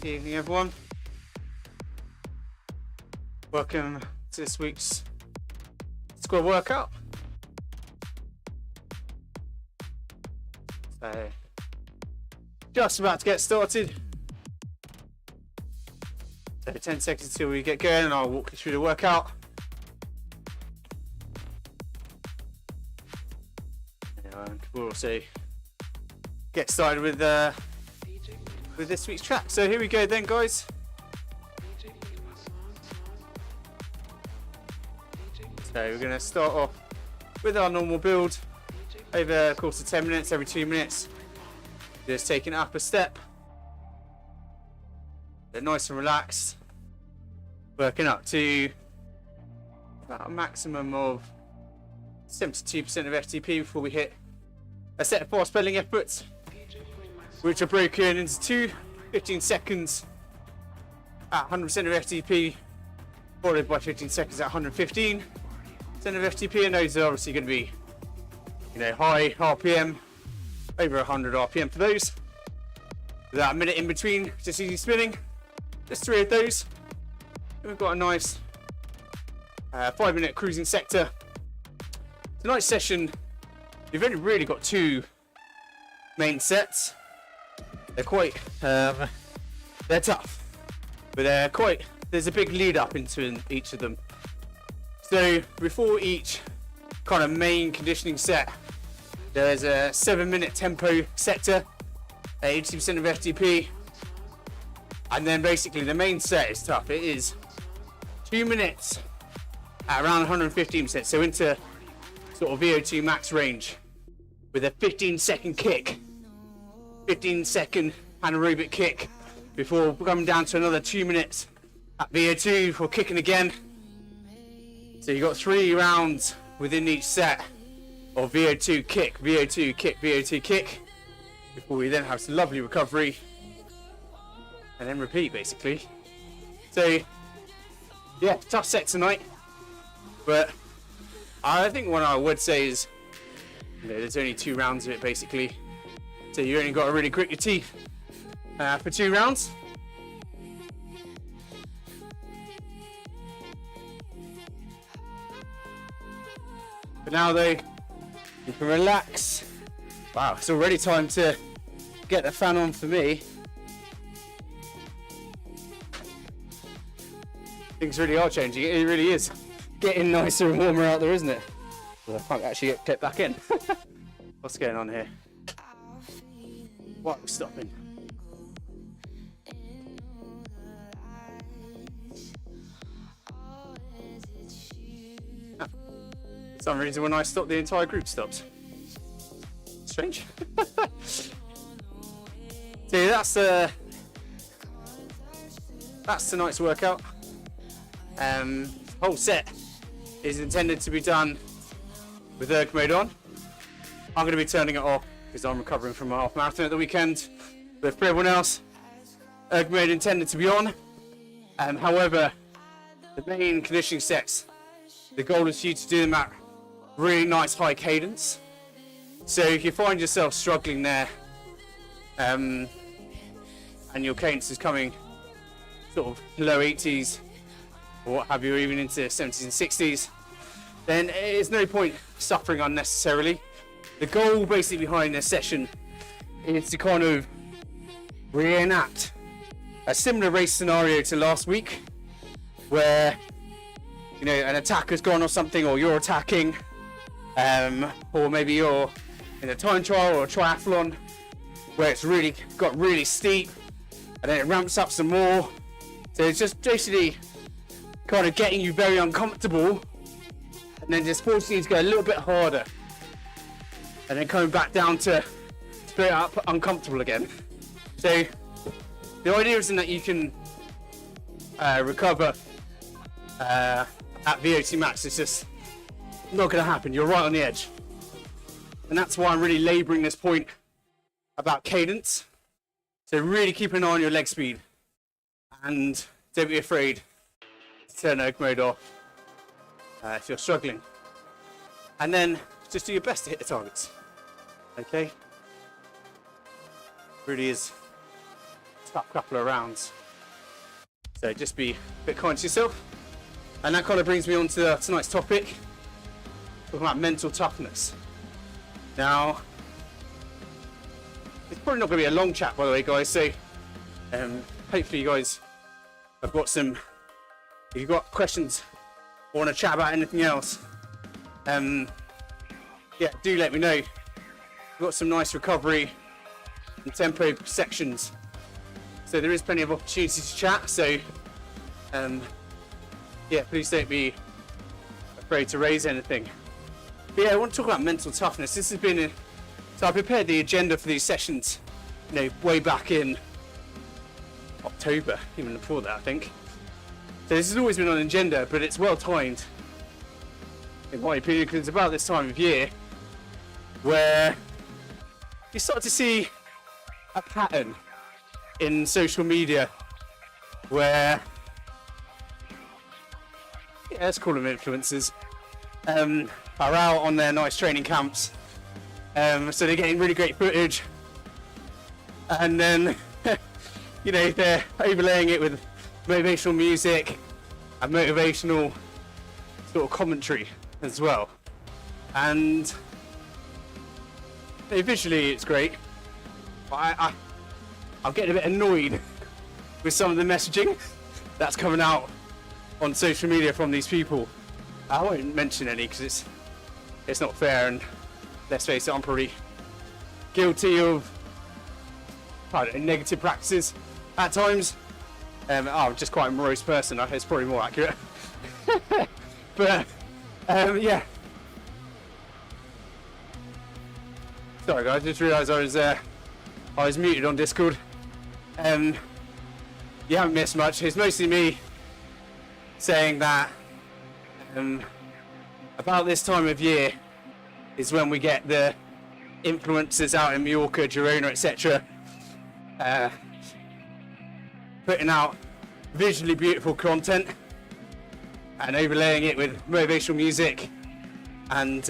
Good evening, everyone. Welcome to this week's squad workout. So, just about to get started. So 10 seconds till we get going and I'll walk you through the workout. And we'll also get started with this week's track. So here we go then, guys. So we're going to start off with our normal build over the course of 10 minutes, every 2 minutes. Just taking it up a step. They're nice and relaxed. Working up to about a maximum of 72% of FTP before we hit a set of fast pedaling efforts, which are broken into two 15 seconds at 100% of FTP, followed by 15 seconds at 115% of FTP, and those are obviously going to be, high RPM, over 100 RPM for those. Without a minute in between, just easy spinning. Just 3 of those. And we've got a nice 5-minute cruising sector. Tonight's session, you've only really got 2 main sets. They're quite, they're tough, but there's a big lead up into each of them. So before each kind of main conditioning set, there's a 7-minute tempo sector at 80% of FTP. And then basically the main set is tough. It is 2 minutes at around 115%, so into sort of VO2 max range with a 15-second kick, 15-second anaerobic kick before coming down to another 2 minutes at VO2 before kicking again. So you've got 3 rounds within each set of VO2 kick, VO2 kick, VO2 kick, before we then have some lovely recovery and then repeat basically. So yeah, tough set tonight, but I think what I would say is there's only 2 rounds of it basically, so you only got to really grit your teeth for 2 rounds. But now though, you can relax. Wow, it's already time to get the fan on for me. Things really are changing. It really is getting nicer and warmer out there, isn't it? Well, I can't actually get back in. What's going on here? What's stopping? For some reason when I stop, the entire group stops. Strange. So that's tonight's workout. Whole set is intended to be done with erg mode on. I'm going to be turning it off because I'm recovering from a half marathon at the weekend. But for everyone else, erg mode intended to be on. However, the main conditioning sets, the goal is for you to do them at really nice high cadence. So if you find yourself struggling there, and your cadence is coming sort of low 80s or what have you, or even into 70s and 60s, then there's no point suffering unnecessarily. The goal basically behind this session is to kind of reenact a similar race scenario to last week, where an attacker's gone or something, or you're attacking, or maybe you're in a time trial or a triathlon where it's really got really steep and then it ramps up some more. So it's just basically kind of getting you very uncomfortable and then just forcing you to go a little bit harder and then coming back down to straight up uncomfortable again. So the idea isn't that you can recover at VO2 max. It's just not going to happen. You're right on the edge. And that's why I'm really labouring this point about cadence. So really keep an eye on your leg speed and don't be afraid to turn erg mode off if you're struggling. And then just do your best to hit the targets. Okay? Really is tough couple of rounds. So just be a bit kind to yourself. And that kind of brings me on to tonight's topic, talking about mental toughness. Now, it's probably not going to be a long chat, by the way, guys. So hopefully you guys have got some, if you've got questions or want to chat about anything else, yeah, do let me know. We've got some nice recovery and tempo sections, so there is plenty of opportunity to chat. So yeah, please don't be afraid to raise anything. But yeah, I want to talk about mental toughness. This has been so I prepared the agenda for these sessions, you know, way back in October, even before that, I think. So this has always been on the agenda, but it's well timed, in my opinion, because it's about this time of year where you start to see a pattern in social media where, yeah, let's call them influencers, are out on their nice training camps. So they're getting really great footage, and then you know, they're overlaying it with motivational music and motivational sort of commentary as well. And you know, visually it's great, but I'm getting a bit annoyed with some of the messaging that's coming out on social media from these people. I won't mention any because it's not fair, and let's face it, I'm probably guilty of, I don't know, negative practices at times. I'm just quite a morose person, it's probably more accurate. But yeah. Sorry guys, just realised I was muted on Discord. You haven't missed much. It's mostly me saying that about this time of year is when we get the influencers out in Mallorca, Girona, etc. Putting out visually beautiful content and overlaying it with motivational music and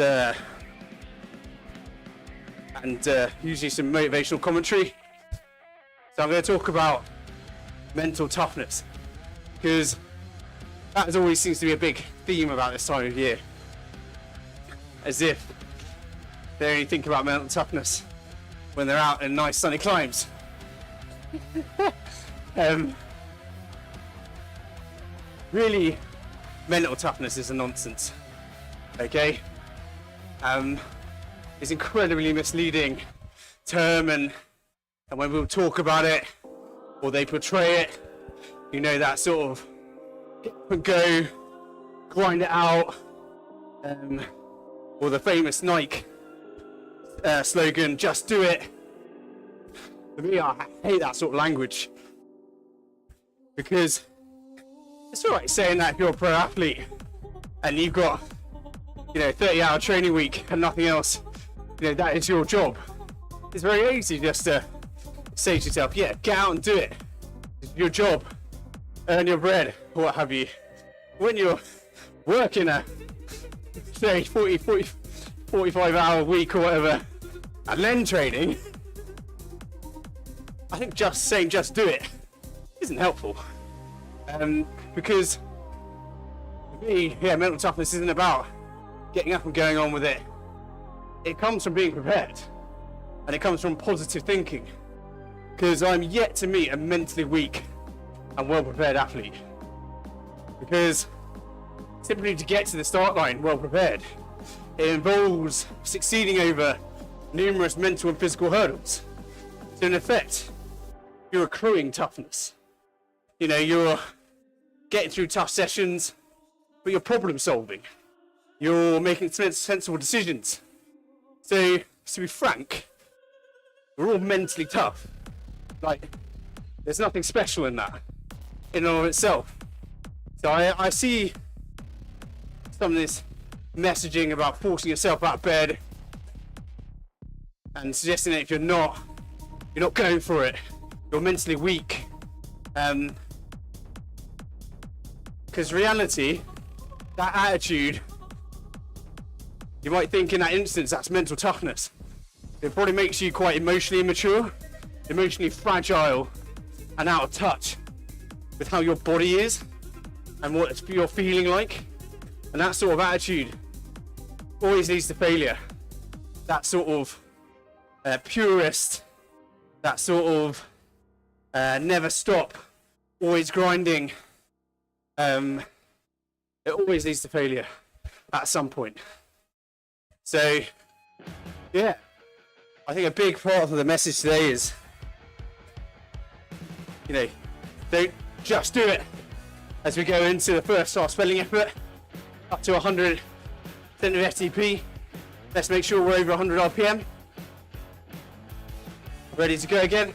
usually some motivational commentary. So I'm going to talk about mental toughness, because that always seems to be a big theme about this time of year, as if they only think about mental toughness when they're out in nice sunny climes. Really, mental toughness is a nonsense, okay? It's incredibly misleading term, and when people talk about it or they portray it, you know, that sort of get up and go, grind it out, or the famous Nike slogan, just do it. For me, I hate that sort of language, because it's all right saying that if you're a pro athlete and you've got, you know, 30-hour training week and nothing else, you know, that is your job. It's very easy just to say to yourself, yeah, get out and do it. It's your job. Earn your bread, or what have you. When you're working a, say, 45-hour week or whatever, and then training, I think just saying just do it isn't helpful. Because for me, yeah, mental toughness isn't about getting up and going on with it. It comes from being prepared, and it comes from positive thinking, because I'm yet to meet a mentally weak and well prepared athlete, because simply to get to the start line well prepared, it involves succeeding over numerous mental and physical hurdles. So in effect, you're accruing toughness. You know, you're getting through tough sessions, but you're problem solving. You're making sensible decisions. So, to be frank, we're all mentally tough. Like, there's nothing special in that, in and of itself. So I see some of this messaging about forcing yourself out of bed and suggesting that if you're not going for it, you're mentally weak. Because reality, that attitude, you might think in that instance that's mental toughness. It probably makes you quite emotionally immature, emotionally fragile, and out of touch with how your body is and what you're feeling like. And that sort of attitude always leads to failure. That sort of purist, that sort of never stop, always grinding, it always leads to failure at some point. So, yeah, I think a big part of the message today is, don't just do it as we go into the first start spelling effort, up to 100% of FTP. Let's make sure we're over 100 RPM. Ready to go again.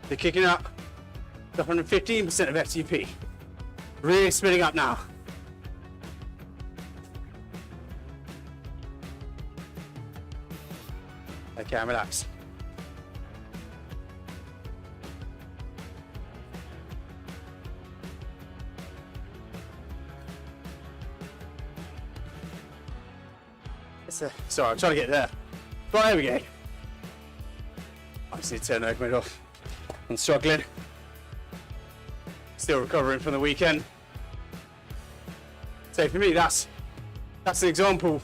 They're kicking up to 115% of FTP. Really spinning up now. Okay, and relax. Sorry, I'm trying to get there. Right, there we go. I just need to turn the mode off. I'm struggling. Still recovering from the weekend. So for me, that's an example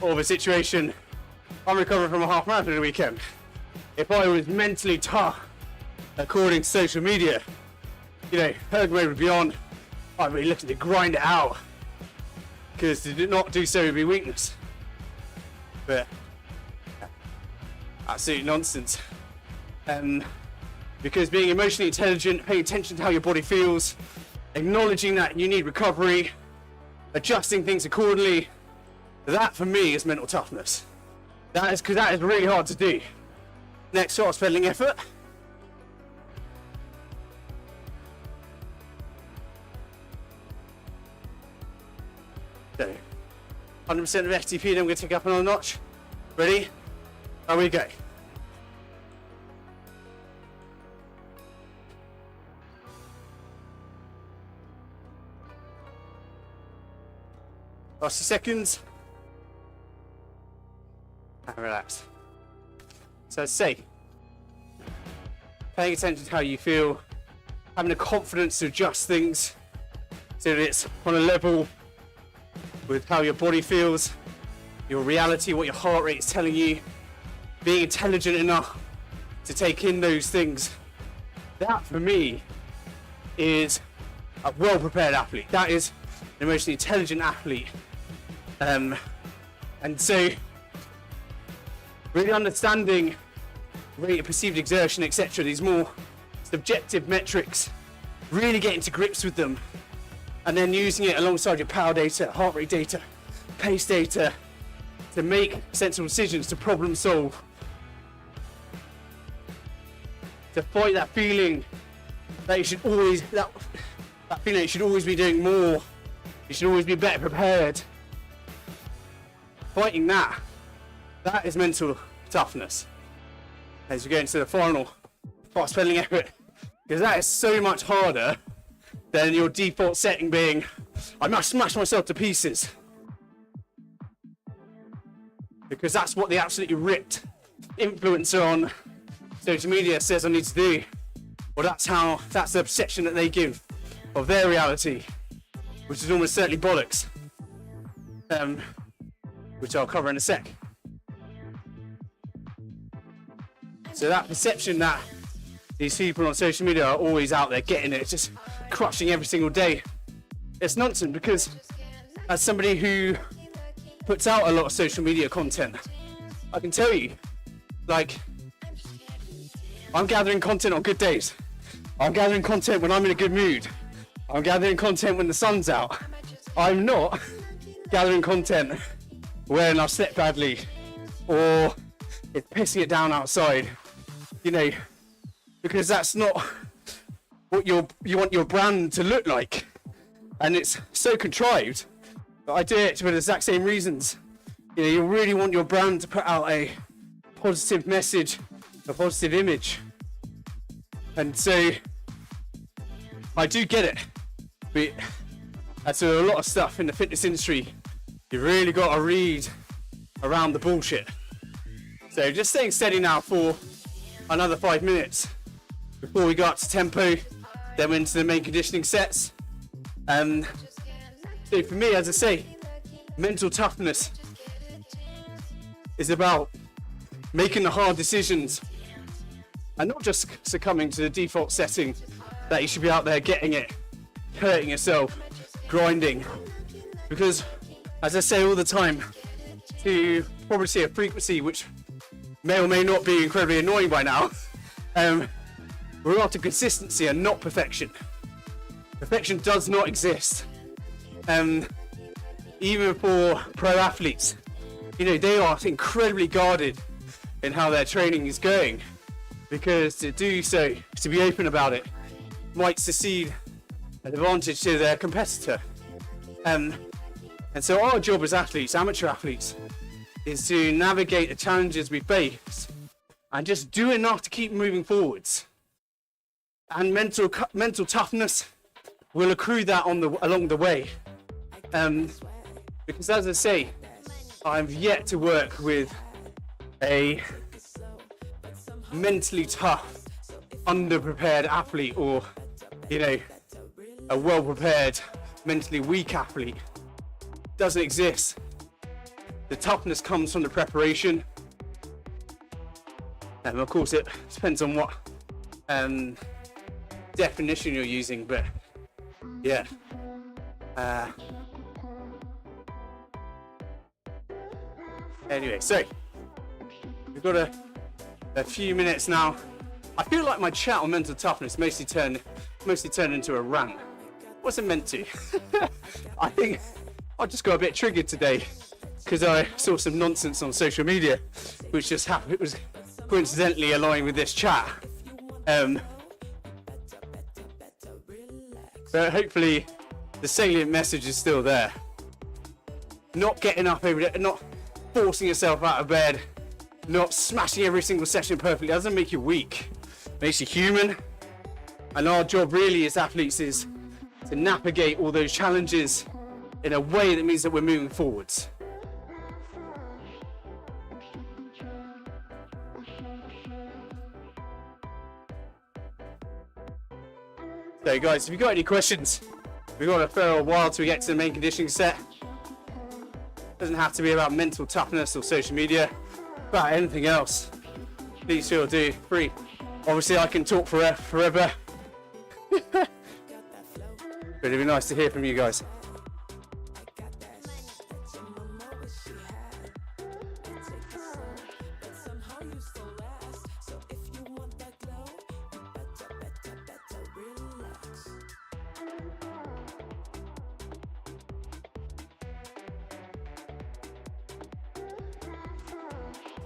of a situation. I'm recovering from a half marathon in the weekend. If I was mentally tough, according to social media, erg mode would be on. I'd be looking to grind it out, because to not do so would be weakness. But absolute nonsense. Because being emotionally intelligent, paying attention to how your body feels, acknowledging that you need recovery, adjusting things accordingly, that for me is mental toughness. That is really hard to do. Next start spelling effort. So, 100% of FTP, then I'm going to take up another notch. Ready? There we go. Last 2 seconds. And relax. So say, paying attention to how you feel, having the confidence to adjust things so that it's on a level with how your body feels, your reality, what your heart rate is telling you, being intelligent enough to take in those things. That for me is a well-prepared athlete. That is an emotionally intelligent athlete. And so really understanding rate of perceived exertion, etc., these more subjective metrics, really getting to grips with them, and then using it alongside your power data, heart rate data, pace data, to make sensible decisions, to problem solve, to fight that feeling that you should always, that feeling that you should always be doing more, you should always be better prepared. Fighting that is mental toughness. As we go into the final fast spelling effort, because that is so much harder than your default setting being, I must smash myself to pieces. Because that's what the absolutely ripped influencer on social media says I need to do. Well, that's the perception that they give of their reality, which is almost certainly bollocks. Which I'll cover in a sec. So that perception that these people on social media are always out there getting it, just crushing every single day, it's nonsense, because as somebody who puts out a lot of social media content, I can tell you, I'm gathering content on good days. I'm gathering content when I'm in a good mood. I'm gathering content when the sun's out. I'm not gathering content when I've slept badly or it's pissing it down outside, because that's not what you want your brand to look like. And it's so contrived that I do it for the exact same reasons. You really want your brand to put out a positive message, a positive image. And so I do get it. But as to a lot of stuff in the fitness industry, you really got to read around the bullshit. So just staying steady now for another 5 minutes before we go up to tempo, then into the main conditioning sets. So for me, as I say, mental toughness is about making the hard decisions and not just succumbing to the default setting that you should be out there getting it, hurting yourself, grinding. Because, as I say all the time, to probably see a frequency which may or may not be incredibly annoying by now, we're after consistency and not perfection. Perfection does not exist. Even for pro athletes, you know, they are incredibly guarded in how their training is going, because to do so, to be open about it, might secede an advantage to their competitor. And so our job as athletes, amateur athletes, is to navigate the challenges we face and just do enough to keep moving forwards. And mental toughness will accrue that along the way. Because as I say, I've yet to work with a mentally tough, underprepared athlete, or, you know, a well-prepared, mentally weak athlete. Doesn't exist. The toughness comes from the preparation. And of course it depends on what definition you're using, but yeah. Anyway, so we've got a few minutes now. I feel like my chat on mental toughness mostly turned into a rant. Wasn't meant to. I think I just got a bit triggered today because I saw some nonsense on social media, which just happened. It was coincidentally aligned with this chat. But hopefully the salient message is still there. Not getting up every day, not forcing yourself out of bed, not smashing every single session perfectly doesn't make you weak. It makes you human. And our job really as athletes is to navigate all those challenges in a way that means that we're moving forwards. So guys, if you've got any questions, we've got a fair while till we get to the main conditioning set. Doesn't have to be about mental toughness or social media, about anything else. Please feel free. Obviously I can talk forever. But it'd be nice to hear from you guys.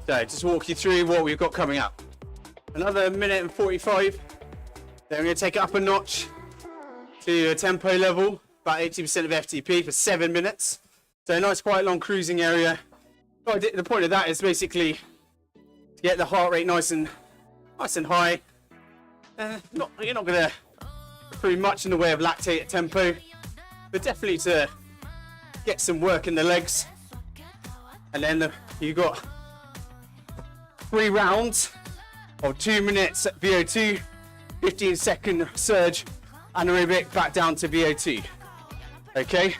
So just walk you through what we've got coming up. Another minute and 45. Then we're going to take it up a notch to a tempo level, about 80% of FTP for 7 minutes. So a nice quite long cruising area. The point of that is basically to get the heart rate nice and high. You're not going to accrue much in the way of lactate at tempo, but definitely to get some work in the legs. And then you've got 3 rounds of 2 minutes at VO2, 15-second surge, anaerobic, back down to VO2. Okay?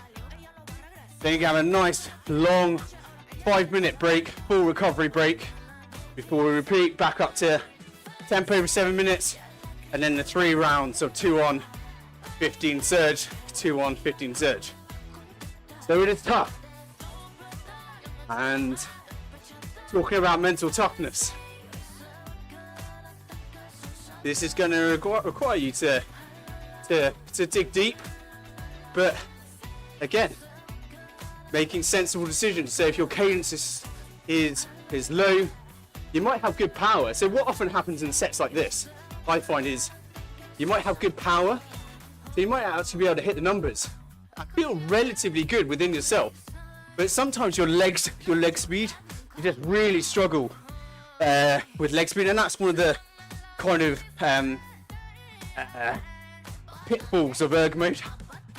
Then you have a nice long 5-minute break, full recovery break, before we repeat back up to tempo for 7 minutes, and then the 3 rounds of 2 on, 15 surge, 2 on, 15 surge. So it is tough. And talking about mental toughness, this is going to require you to dig deep, but again, making sensible decisions. So if your cadence is low, you might have good power. So what often happens in sets like this, I find, is you might have good power, so you might actually be able to hit the numbers. I feel relatively good within yourself, but sometimes your leg speed, you just really struggle with leg speed, and that's one of the kind of pitfalls of erg mode.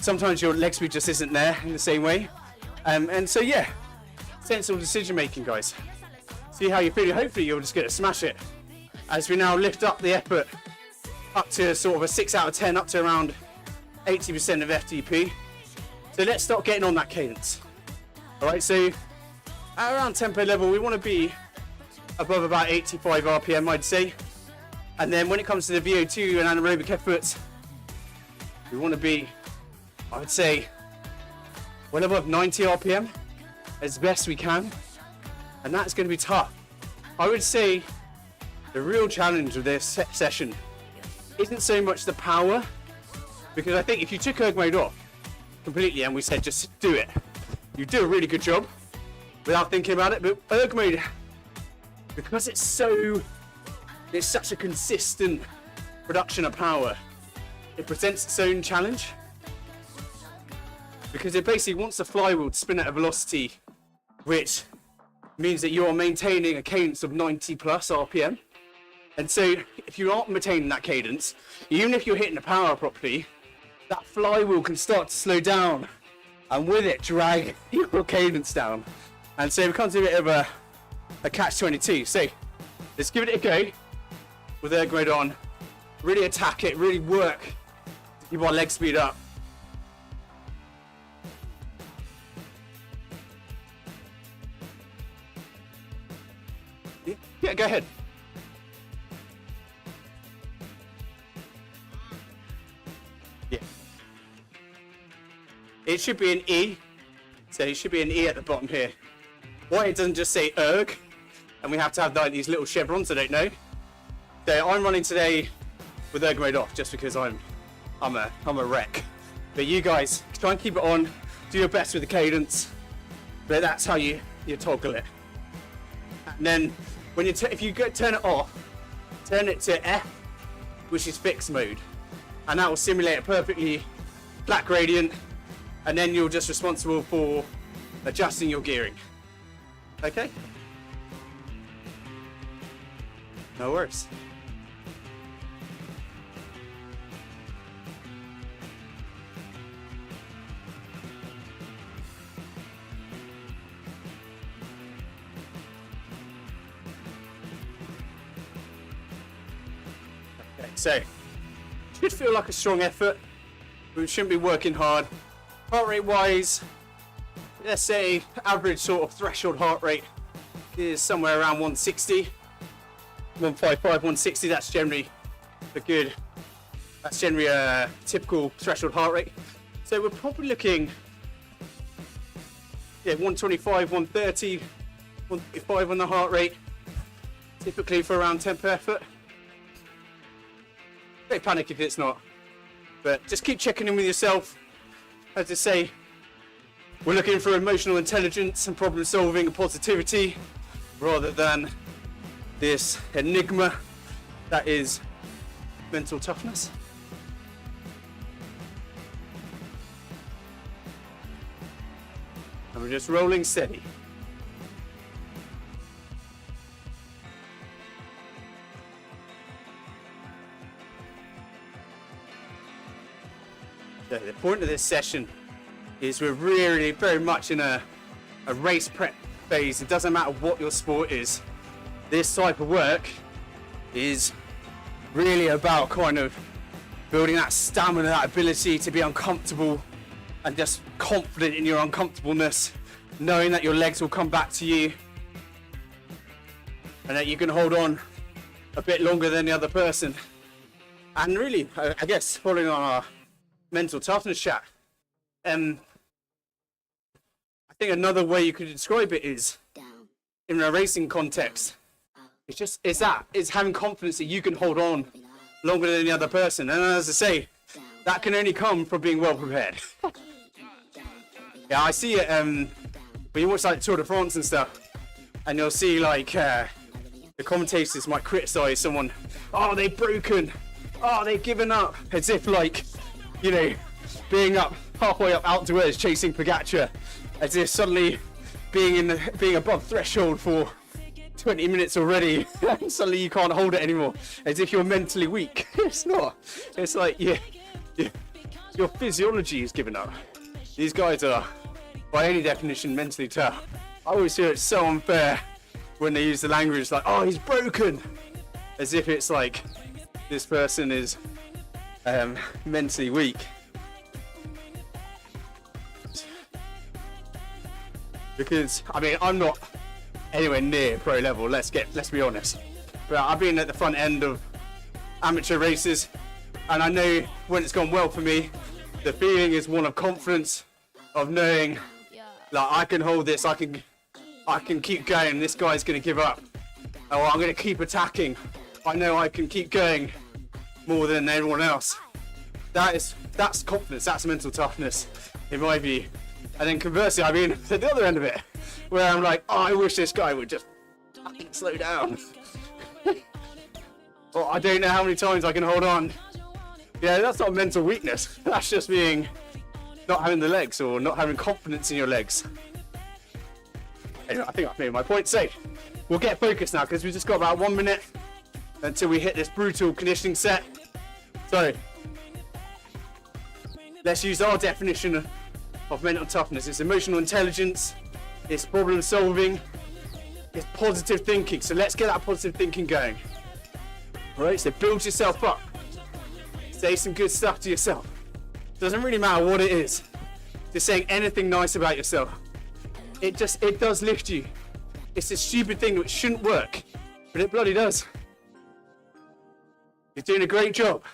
Sometimes your leg speed just isn't there in the same way, and so yeah, sensible decision making, guys. See how you're feeling. Hopefully you're just going to smash it, as we now lift up the effort up to sort of a 6 out of 10, up to around 80% of FTP. So let's start getting on that cadence. All right, so at around tempo level, we want to be above about 85 RPM, I'd say. And then when it comes to the VO2 and anaerobic efforts, we want to be, I would say, well above 90 RPM as best we can. And that's going to be tough. I would say the real challenge of this session isn't so much the power, because I think if you took erg mode off completely and we said just do it, you do a really good job without thinking about it. But erg mode, because it's such a consistent production of power, it presents its own challenge, because it basically wants the flywheel to spin at a velocity which means that you're maintaining a cadence of 90 plus RPM. And so if you aren't maintaining that cadence, even if you're hitting the power properly, that flywheel can start to slow down, and with it drag your cadence down. And so it becomes a bit of a catch-22. So let's give it a go with erg mode on. Really attack it, really work to keep our leg speed up. Yeah, go ahead. Yeah. It should be an E. So it should be an E at the bottom here. Why it doesn't just say erg, and we have to have like these little chevrons, I don't know. So I'm running today with erg mode off just because I'm a wreck. But you guys try and keep it on, do your best with the cadence. But that's how you toggle it. And then when you if you turn it off, turn it to F, which is fixed mode, and that will simulate a perfectly flat gradient, and then you're just responsible for adjusting your gearing. Okay? No worries. Okay, so should feel like a strong effort. We shouldn't be working hard. Heart rate wise, let's say average sort of threshold heart rate is somewhere around 160, 155, 160. That's generally a typical threshold heart rate. So we're probably looking, 125, 130, 135 on the heart rate, typically for around tempo effort. Don't panic if it's not, but just keep checking in with yourself. As I say, we're looking for emotional intelligence and problem solving and positivity, rather than this enigma that is mental toughness. And we're just rolling steady. So the point of this session is we're really very much in a race prep phase. It doesn't matter what your sport is. This type of work is really about kind of building that stamina, that ability to be uncomfortable and just confident in your uncomfortableness, knowing that your legs will come back to you and that you can hold on a bit longer than the other person. And really, I guess, following on our mental toughness chat, I think another way you could describe it is, in a racing context, it's having confidence that you can hold on longer than the other person. And as I say, that can only come from being well prepared. Yeah, I see it when you watch like Tour de France and stuff, and you'll see like the commentators might criticize someone. Oh, they've broken. Oh, they've given up. As if like, being up halfway up Alpe d'Huez chasing Pogacar, as if suddenly being above threshold for 20 minutes already, and suddenly you can't hold it anymore, as if you're mentally weak. It's not. It's like your physiology is giving up. These guys are, by any definition, mentally tough. I always hear it's so unfair when they use the language like, oh, he's broken. as if it's like this person is mentally weak. Because I mean, I'm not anywhere near pro level. Let's be honest. But I've been at the front end of amateur races, and I know when it's gone well for me, the feeling is one of confidence, of knowing like I can hold this, I can keep going. This guy's gonna give up. Oh, I'm gonna keep attacking. I know I can keep going more than everyone else. That's confidence. That's mental toughness, in my view. And then conversely, I mean, at the other end of it, where I'm like, oh, I wish this guy would just fucking slow down. Or I don't know how many times I can hold on. Yeah, that's not mental weakness. That's just being not having the legs or not having confidence in your legs. Anyway, I think I've made my point. So we'll get focused now because we've just got about 1 minute until we hit this brutal conditioning set. So let's use our definition of mental toughness. It's emotional intelligence, it's problem solving, it's positive thinking. So let's get that positive thinking going. All right, so build yourself up. Say some good stuff to yourself. Doesn't really matter what it is. Just saying anything nice about yourself. It does lift you. It's a stupid thing which shouldn't work, but it bloody does. You're doing a great job.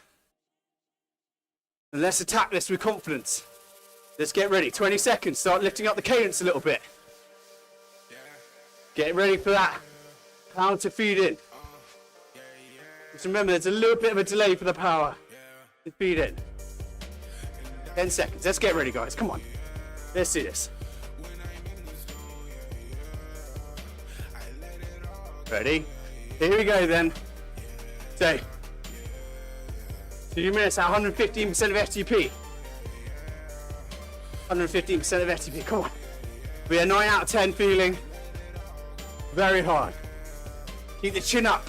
And let's attack this with confidence. Let's get ready. 20 seconds. Start lifting up the cadence a little bit. Get ready for that power to feed in. Just remember, there's a little bit of a delay for the power to feed in. 10 seconds. Let's get ready, guys. Come on. Let's do this. Ready? Here we go then. So, 2 minutes at 115% of FTP. 115% of FTP. Come on. We are 9 out of 10 feeling very hard. Keep the chin up.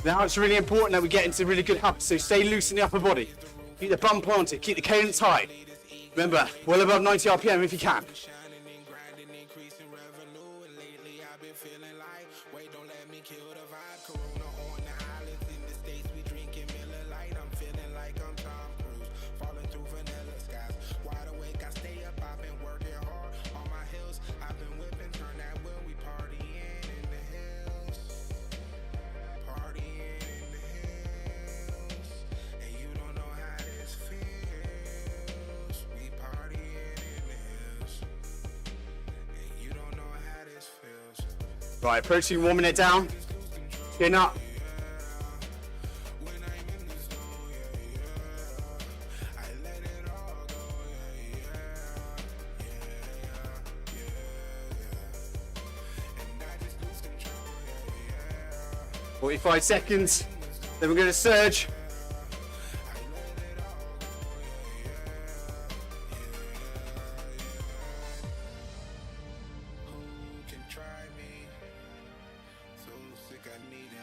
Now it's really important that we get into really good habits, so stay loose in the upper body. Keep the bum planted, keep the cadence high. Remember, well above 90 RPM if you can. Right, approaching 1 minute down. Chin up. "45 seconds. Then we're going to surge.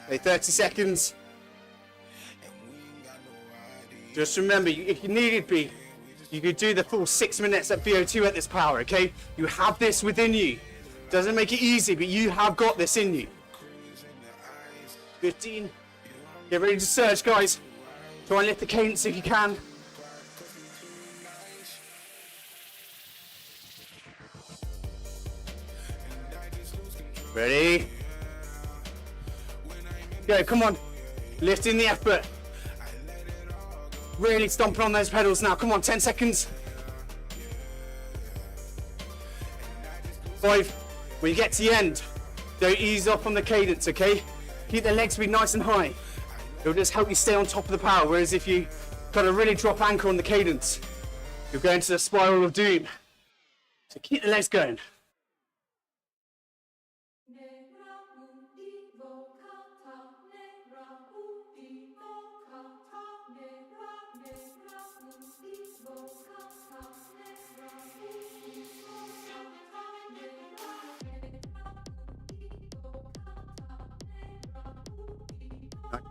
Okay, 30 seconds. Just remember, if you needed be, you could do the full 6 minutes at VO2 at this power, okay? You have this within you. Doesn't make it easy, but you have got this in you. 15. Get ready to surge, guys. Try and lift the cadence if you can. Ready? Go, come on. Lifting the effort. Really stomping on those pedals now. Come on, 10 seconds. 5. When you get to the end, don't ease off on the cadence, okay? Keep the legs be nice and high. It'll just help you stay on top of the power, whereas if you kind of really drop anchor on the cadence, you'll go into the spiral of doom. So keep the legs going.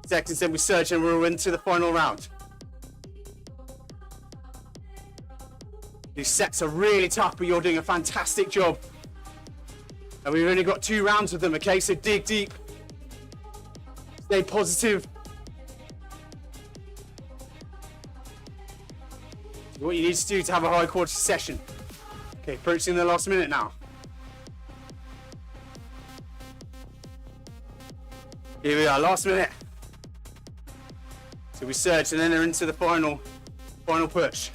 Seconds, then we surge and we're into the final round. These sets are really tough, but you're doing a fantastic job. And we've only got 2 rounds of them, okay? So dig deep. Stay positive. What you need to do to have a high quality session. Okay, approaching the last minute now. Here we are, last minute. So we surge and then they're into the final push.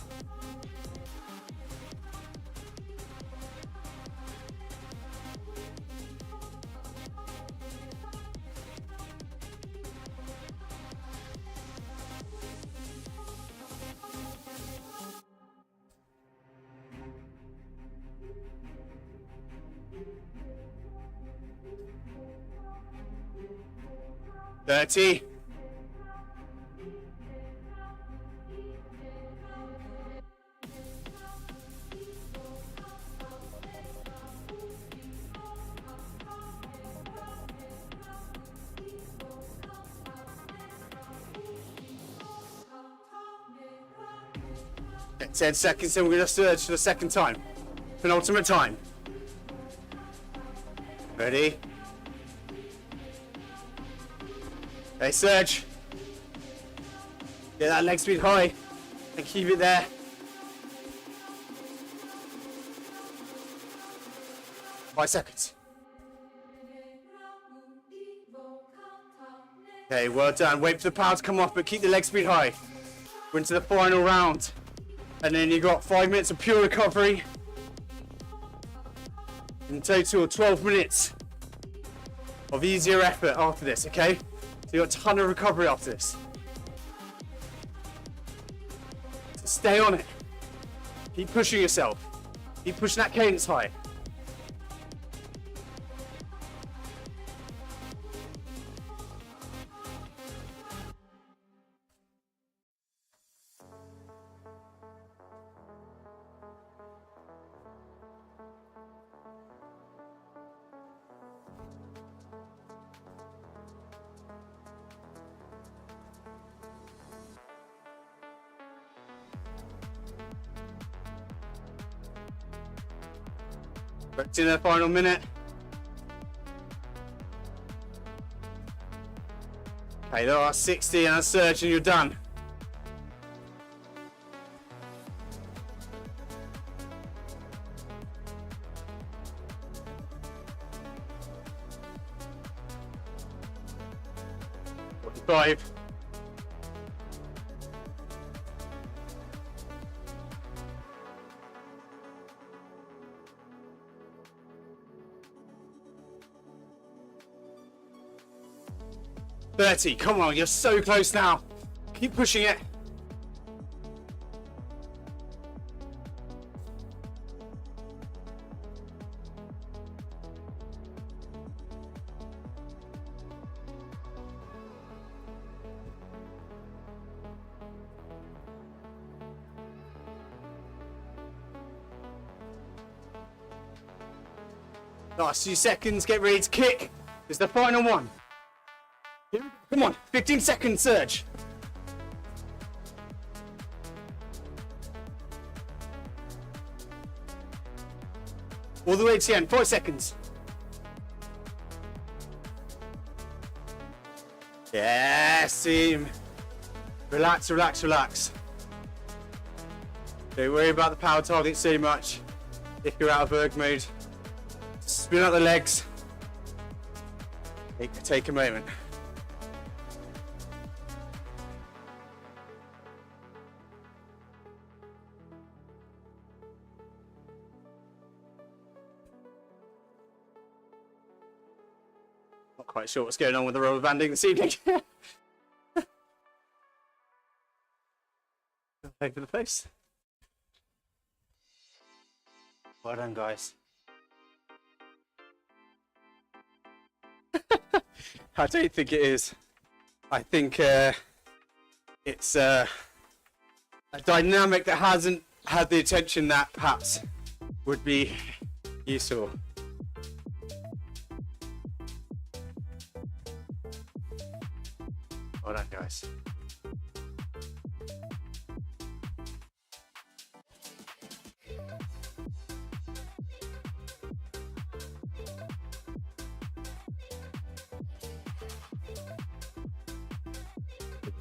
Thirty. Okay, 10 seconds, then we're going to surge for the second time. Penultimate time. Ready? Okay, surge. Get that leg speed high and keep it there. Five seconds. Okay, well done. Wait for the power to come off, but keep the leg speed high. We're into the final round. And then you've got 5 minutes of pure recovery. In total, 12 minutes of easier effort after this, okay? So you've got a ton of recovery after this. So stay on it. Keep pushing yourself. Keep pushing that cadence high. Back to the final minute. Okay, there are 60 and a surge and you're done. Five. $30. Come on, you're so close now. Keep pushing it. Last few seconds, get ready to kick. It's the final one. Come on, 15 seconds surge. All the way to the end, 5 seconds. Yes, team. Relax, relax, relax. Don't worry about the power target so much. If you're out of erg mode, spin out the legs. Take a moment. Not quite sure what's going on with the rubber banding this evening. Over the face. Well done, guys. I don't think it is. I think it's a dynamic that hasn't had the attention that perhaps would be useful. Well done, guys.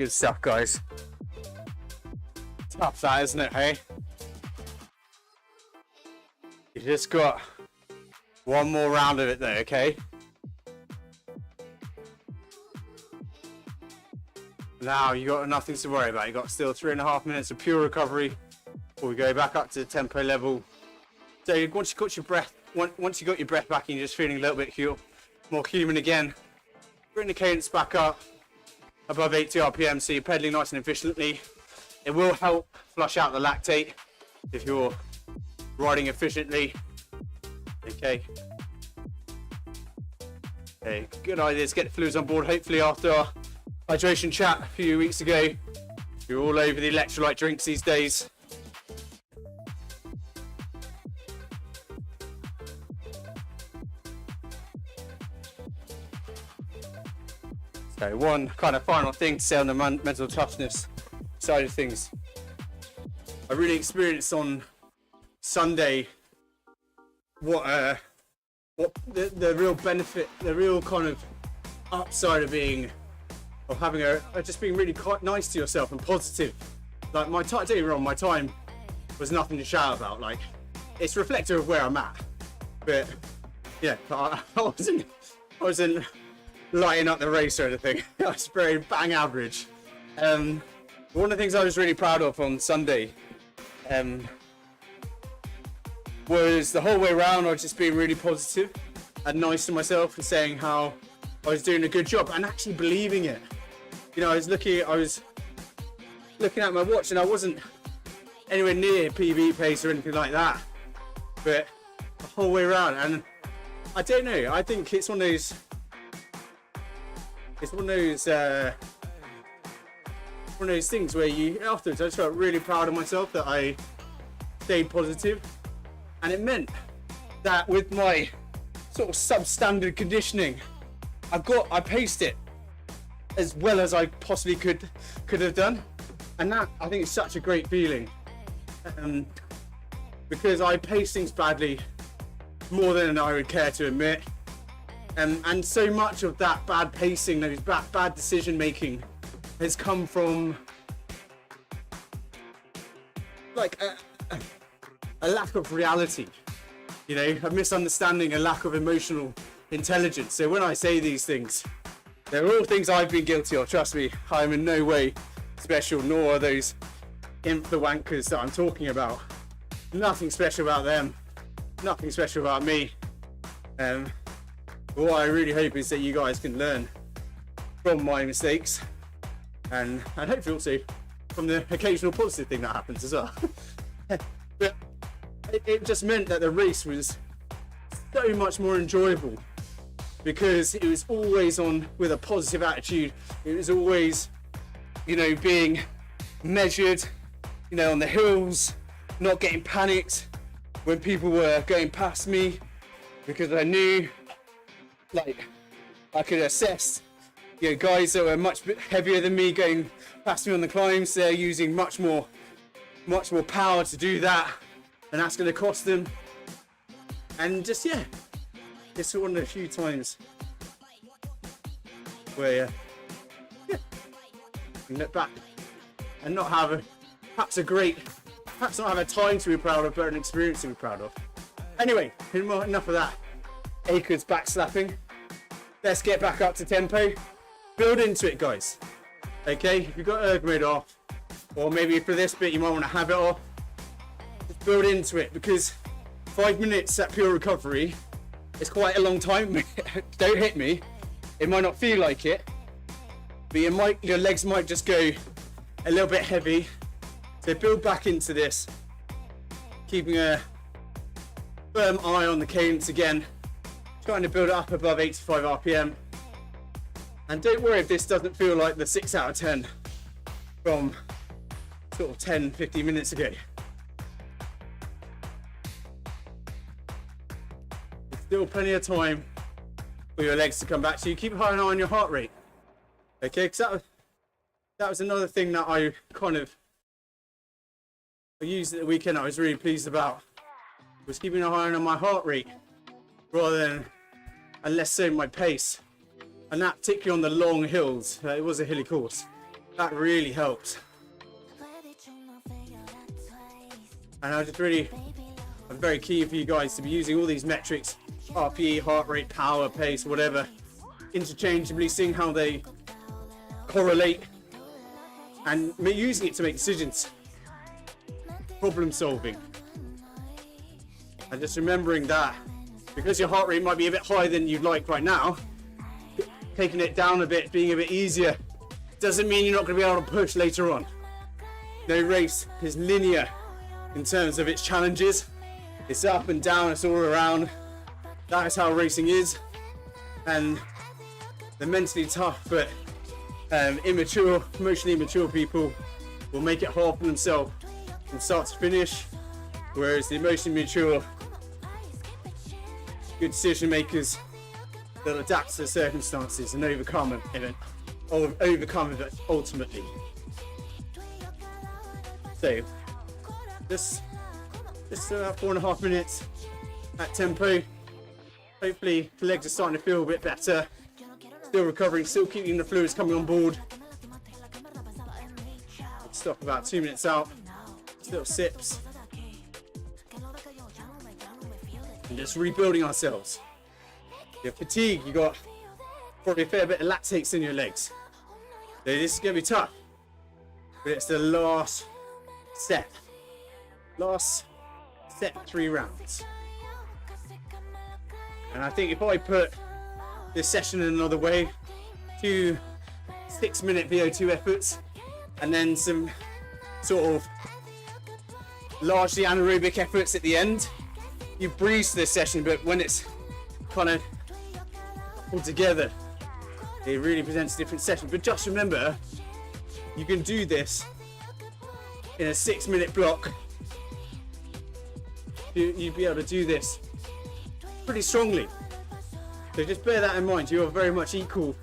Good stuff, guys. Tough that, isn't it, hey? You just got one more round of it though, okay? Now you got nothing to worry about. You got still 3.5 minutes of pure recovery before we go back up to the tempo level. So once you got your breath, once you got your breath back and you're just feeling a little bit more human again, bring the cadence back up above 80 RPM so you're pedaling nice and efficiently. It will help flush out the lactate if you're riding efficiently. Okay. Okay, good idea to get the fluids on board. Hopefully after our hydration chat a few weeks ago, you're all over the electrolyte drinks these days. So one kind of final thing to say on the mental toughness side of things. I really experienced on Sunday what the real benefit, the real kind of upside of having just being really quite nice to yourself and positive. Like my time, don't get me wrong, my time was nothing to shout about. Like it's reflective of where I'm at, but yeah, I wasn't lighting up the race or anything. I was very bang average. One of the things I was really proud of on Sunday was the whole way around I was just being really positive and nice to myself and saying how I was doing a good job and actually believing it. You know, I was looking at my watch and I wasn't anywhere near PB pace or anything like that, but the whole way around. And I don't know, I think it's one of those things where you afterwards I just felt really proud of myself that I stayed positive, and it meant that with my sort of substandard conditioning, I paced it as well as I possibly could have done, and that I think is such a great feeling, because I pace things badly more than I would care to admit. And so much of that bad pacing, those bad decision making, has come from like a lack of reality, you know, a misunderstanding, a lack of emotional intelligence. So when I say these things, they're all things I've been guilty of. Trust me, I'm in no way special, nor are those influencers that I'm talking about. Nothing special about them, nothing special about me. What I really hope is that you guys can learn from my mistakes and hopefully also from the occasional positive thing that happens as well. But it just meant that the race was so much more enjoyable because it was always on with a positive attitude. It was always, you know, being measured, you know, on the hills, not getting panicked when people were going past me, because I knew, like, I could assess, you know, guys that were much heavier than me going past me on the climbs. They're using much more power to do that, and that's going to cost them. And just, yeah, it's one of the few times where you can look back and not have perhaps not have a time to be proud of, but an experience to be proud of. Anyway, enough of that acres back slapping. Let's get back up to tempo. Build into it, guys. Okay, if you've got erg mode off, or maybe for this bit you might want to have it off, just build into it, because 5 minutes at pure recovery is quite a long time. Don't hit me. It might not feel like it, but your legs might just go a little bit heavy. So build back into this, keeping a firm eye on the cadence again, trying to build it up above 85 RPM. And don't worry if this doesn't feel like the 6 out of 10 from sort of 10-15 minutes ago. There's still plenty of time for your legs to come back, so you keep an eye on your heart rate. Okay, because that was another thing that I used at the weekend I was really pleased about, was keeping an eye on my heart rate rather than, and less so my pace. And that particularly on the long hills, it was a hilly course. That really helps. And I'm very keen for you guys to be using all these metrics, RPE, heart rate, power, pace, whatever, interchangeably, seeing how they correlate and using it to make decisions, problem solving. And just remembering that because your heart rate might be a bit higher than you'd like right now, taking it down a bit, being a bit easier, doesn't mean you're not going to be able to push later on. No race is linear in terms of its challenges. It's up and down, it's all around. That is how racing is. And the mentally tough but immature, emotionally immature people will make it hard for themselves from start to finish, whereas the emotionally mature, good decision makers, they'll adapt to the circumstances and overcome it ultimately. So this 4.5 minutes at tempo. Hopefully the legs are starting to feel a bit better. Still recovering, still keeping the fluids coming on board. Stop about 2 minutes out. Just little sips. And just rebuilding ourselves. You're fatigued, you got probably a fair bit of lactates in your legs. So this is going to be tough. But it's the last set. Last set, 3 rounds. And I think if I put this session in another way, 2 6-minute VO2 efforts, and then some sort of largely anaerobic efforts at the end, you breeze this session, but when it's kind of all together, it really presents a different session. But just remember, you can do this in a 6-minute block. You'd be able to do this pretty strongly. So just bear that in mind. You are very much equal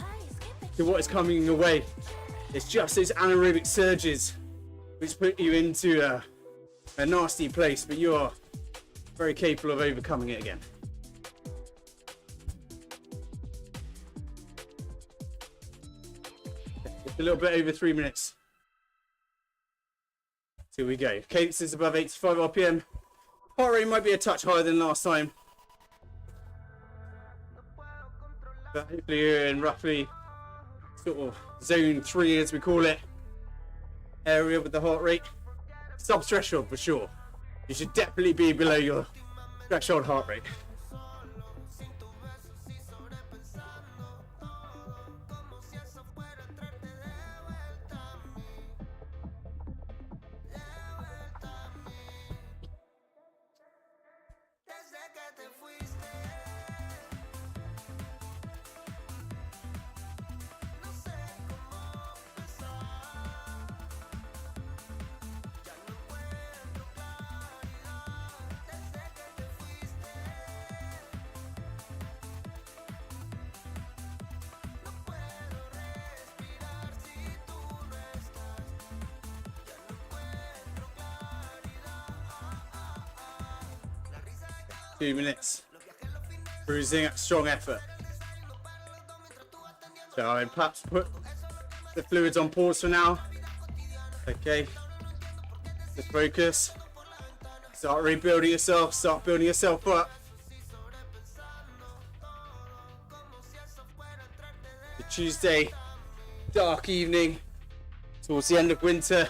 to what is coming your way. It's just those anaerobic surges which put you into a nasty place, but you are very capable of overcoming it again. Just a little bit over 3 minutes till we go. Cadence is above 85 RPM. Heart rate might be a touch higher than last time, but hopefully you're in roughly sort of zone 3, as we call it, area with the heart rate. Sub threshold for sure. You should definitely be below your threshold heart rate. Two minutes. Cruising at strong effort. So I perhaps put the fluids on pause for now. Okay. Just focus. Start rebuilding yourself. Start building yourself up. The Tuesday dark evening towards the end of winter.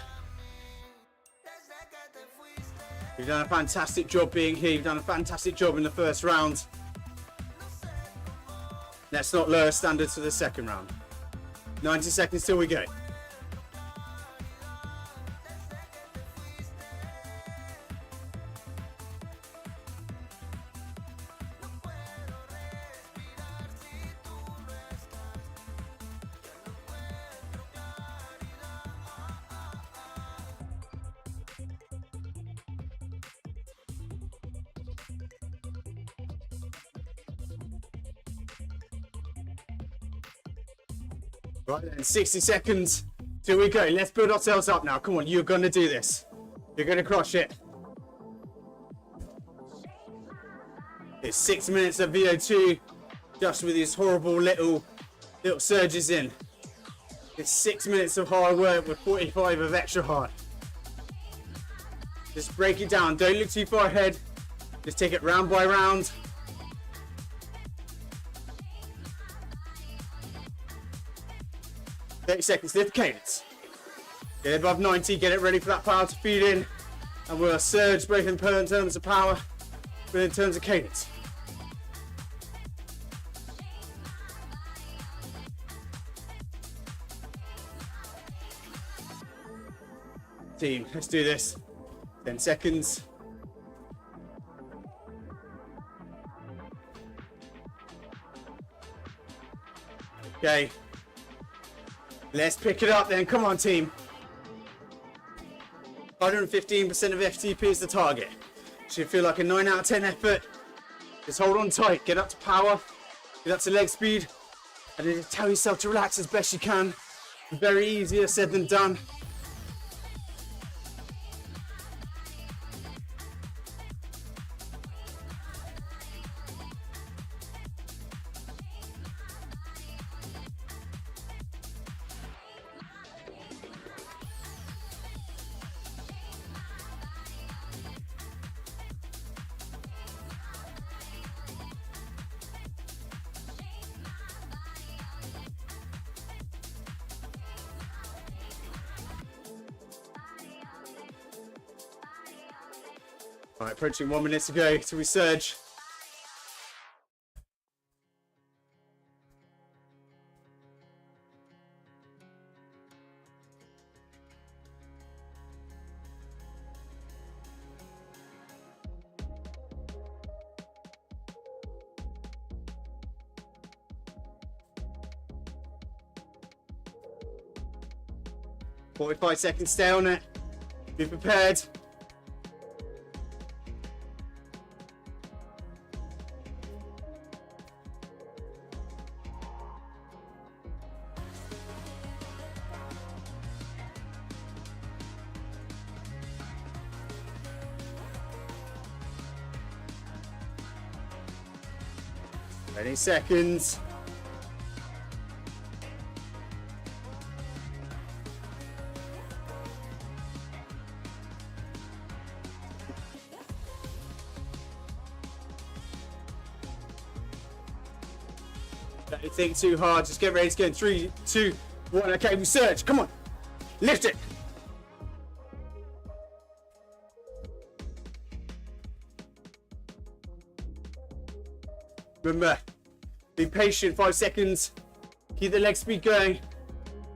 You've done a fantastic job being here. You've done a fantastic job in the first round. Let's not lower standards for the second round. 90 seconds till we go. Right then, 60 seconds till we go. Let's build ourselves up now. Come on, you're going to do this. You're going to crush it. It's 6 minutes of VO2, just with these horrible little surges in. It's 6 minutes of hard work with 45 of extra hard. Just break it down. Don't look too far ahead. Just take it round by round. "30 seconds, lift cadence. Get it above 90, get it ready for that power to feed in. And we'll surge both in terms of power, but in terms of cadence. Team, let's do this. 10 seconds. Okay. Let's pick it up then. Come on, team. 115% of FTP is the target. Should feel like a 9 out of 10 effort. Just hold on tight. Get up to power. Get up to leg speed. And then just tell yourself to relax as best you can. Very easier said than done. Alright, approaching 1 minute to go till we surge. "45 seconds, stay on it. Be prepared. Any seconds. Don't think too hard. Just get ready to go in 3, 2, 1. Okay, we surge. Come on. Lift it. Remember, be patient. 5 seconds. Keep the leg speed going.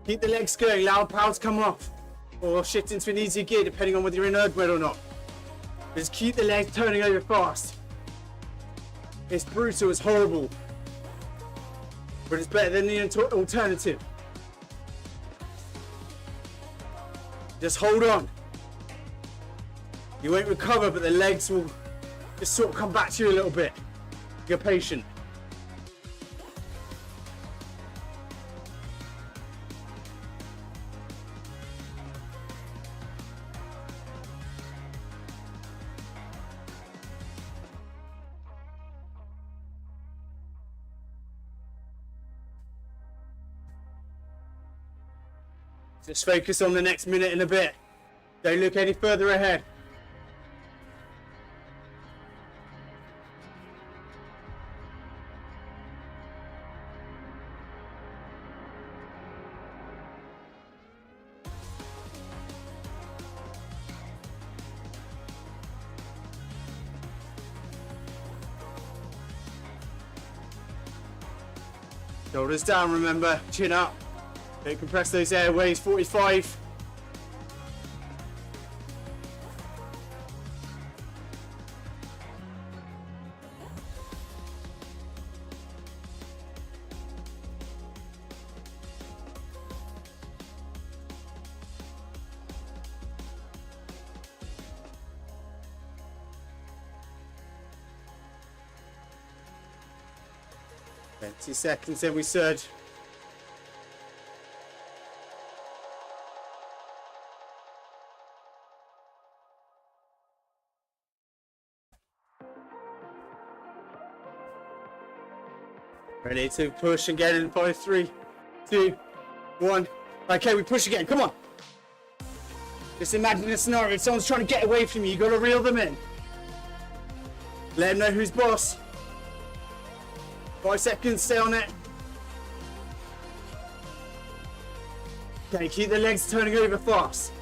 Keep the legs going. Allow power to come off. Or shift into an easier gear depending on whether you're in erg mode or not. Just keep the legs turning over fast. It's brutal, it's horrible. But it's better than the alternative. Just hold on. You won't recover, but the legs will just sort of come back to you a little bit. You're patient. Just focus on the next minute and a bit. Don't look any further ahead. Shoulders down, remember, chin up. Don't compress those airways. 45. Twenty seconds, then we surge. Ready to push and get in 5, 3, 2, 1. Okay, we push again. Come on. Just imagine a scenario. If someone's trying to get away from you, you got to reel them in. Let them know who's boss. 5 seconds, stay on it. Okay, keep the legs turning over fast.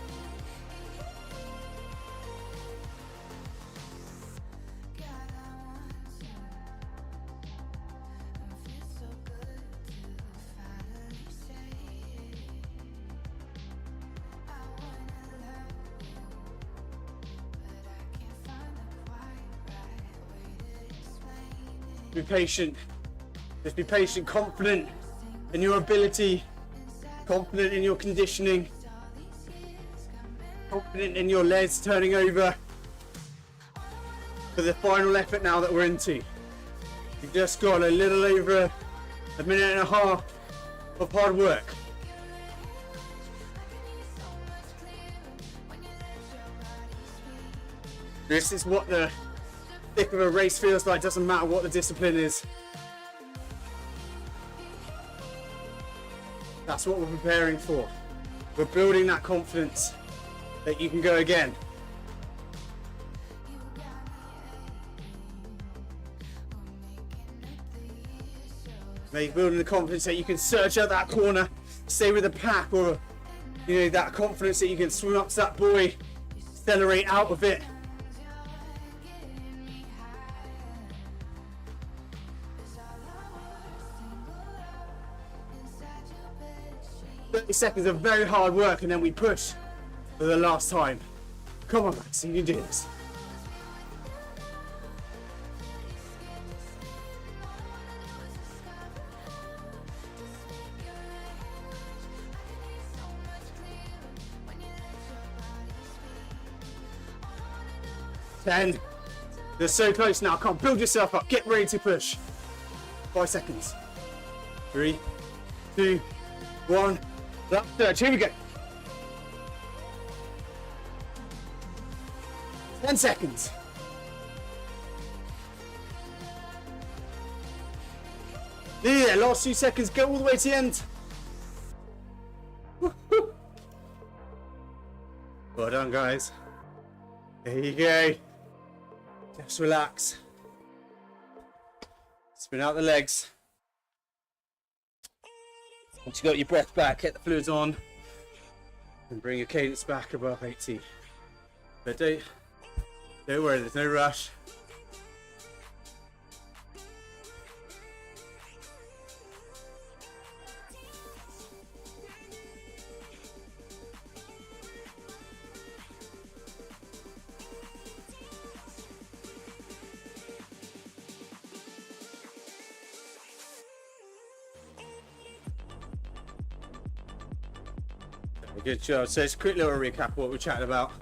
Be patient. Just be patient, confident in your ability, confident in your conditioning, confident in your legs turning over for the final effort now that we're into. You've just got a little over a minute and a half of hard work. This is what the thick of a race feels like, doesn't matter what the discipline is. That's what we're preparing for. We're building that confidence that you can go again. Maybe building the confidence that you can search out that corner, stay with the pack, or that confidence that you can swim up to that buoy, accelerate out of it. 30 seconds of very hard work and then we push for the last time. Come on, Max, you can do this. Ten. They're so close now. Come on, build yourself up. Get ready to push. 5 seconds. 3, 2, 1. Last stretch. Here we go. 10 seconds. Yeah, last few seconds. Go all the way to the end. Woo-hoo. Well done, guys. There you go. Just relax. Spin out the legs. Once you got your breath back, get the fluids on, and bring your cadence back above 80. But don't worry, there's no rush. Good job. So it's a quick little recap of what we chatted about.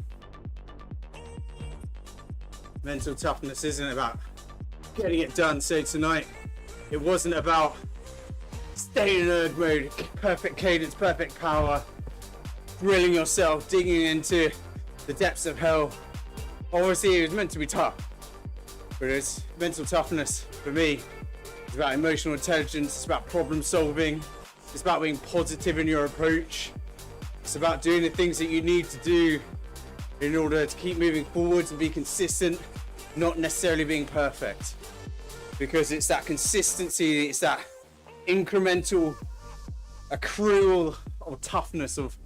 Mental toughness isn't about getting it done. So tonight, it wasn't about staying in nerd mode, perfect cadence, perfect power, drilling yourself, digging into the depths of hell. Obviously, it was meant to be tough, but it's mental toughness for me. It's about emotional intelligence. It's about problem solving. It's about being positive in your approach. It's about doing the things that you need to do in order to keep moving forwards and be consistent, not necessarily being perfect. Because it's that consistency, it's that incremental accrual of toughness, of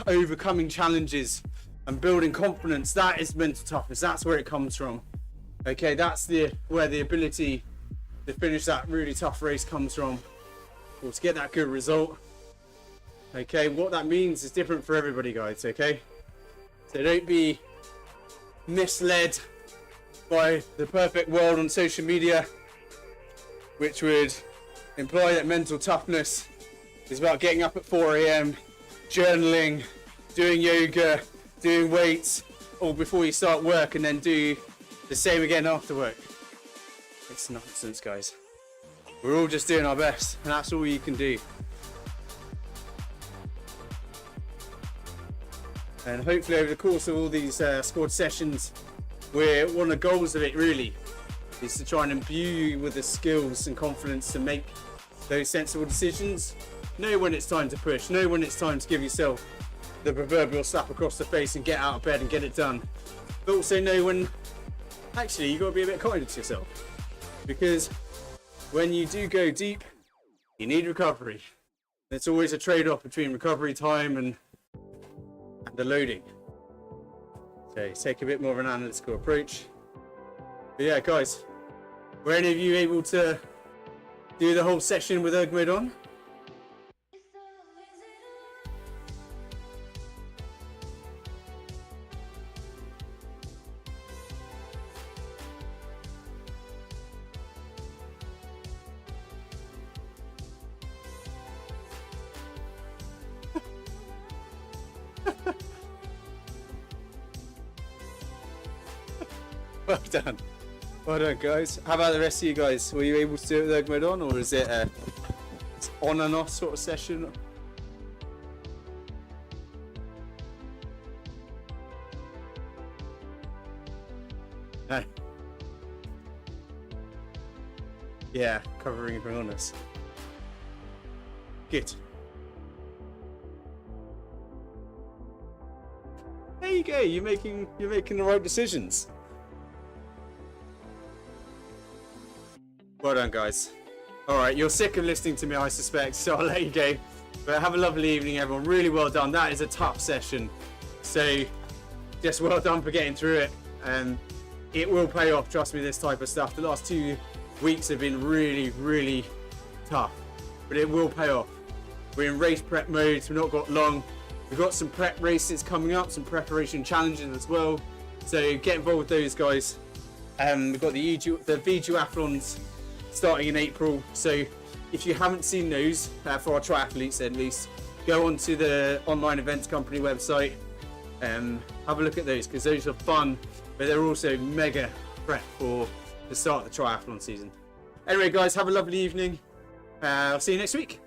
overcoming challenges and building confidence. That is mental toughness. That's where it comes from. Okay, that's where the ability to finish that really tough race comes from, or to get that good result. Okay, what that means is different for everybody, guys, okay? So don't be misled by the perfect world on social media, which would imply that mental toughness is about getting up at 4 AM, journaling, doing yoga, doing weights, all before you start work, and then do the same again after work. It's nonsense, guys. We're all just doing our best, and that's all you can do. And hopefully over the course of all these squad sessions, one of the goals of it really is to try and imbue you with the skills and confidence to make those sensible decisions Know when it's time to push. Know when it's time to give yourself the proverbial slap across the face and get out of bed and get it done. But also know when actually you've got to be a bit kinder to yourself. Because when you do go deep, you need recovery. It's always a trade-off between recovery time and the loading. So take a bit more of an analytical approach. But yeah, guys, were any of you able to do the whole session with erg mode on? Well done. Well done, guys. How about the rest of you guys? Were you able to do it with erg mode on, or is it a on and off sort of session? No. Yeah, covering for illness. Good. There you go. You're making the right decisions. Well done, guys. Alright, you're sick of listening to me, I suspect, so I'll let you go. But have a lovely evening, everyone. Really well done. That is a tough session. So, just well done for getting through it. It will pay off, trust me, this type of stuff. The last 2 weeks have been really, really tough. But it will pay off. We're in race prep mode, so we've not got long. We've got some prep races coming up, some preparation challenges as well. So, get involved with those, guys. We've got the V duathlons starting in April, so if you haven't seen those for our triathletes at least, go onto the online events company website and have a look at those, because those are fun, but they're also mega prep for the start of the triathlon season. Anyway, guys, have a lovely evening. I'll see you next week.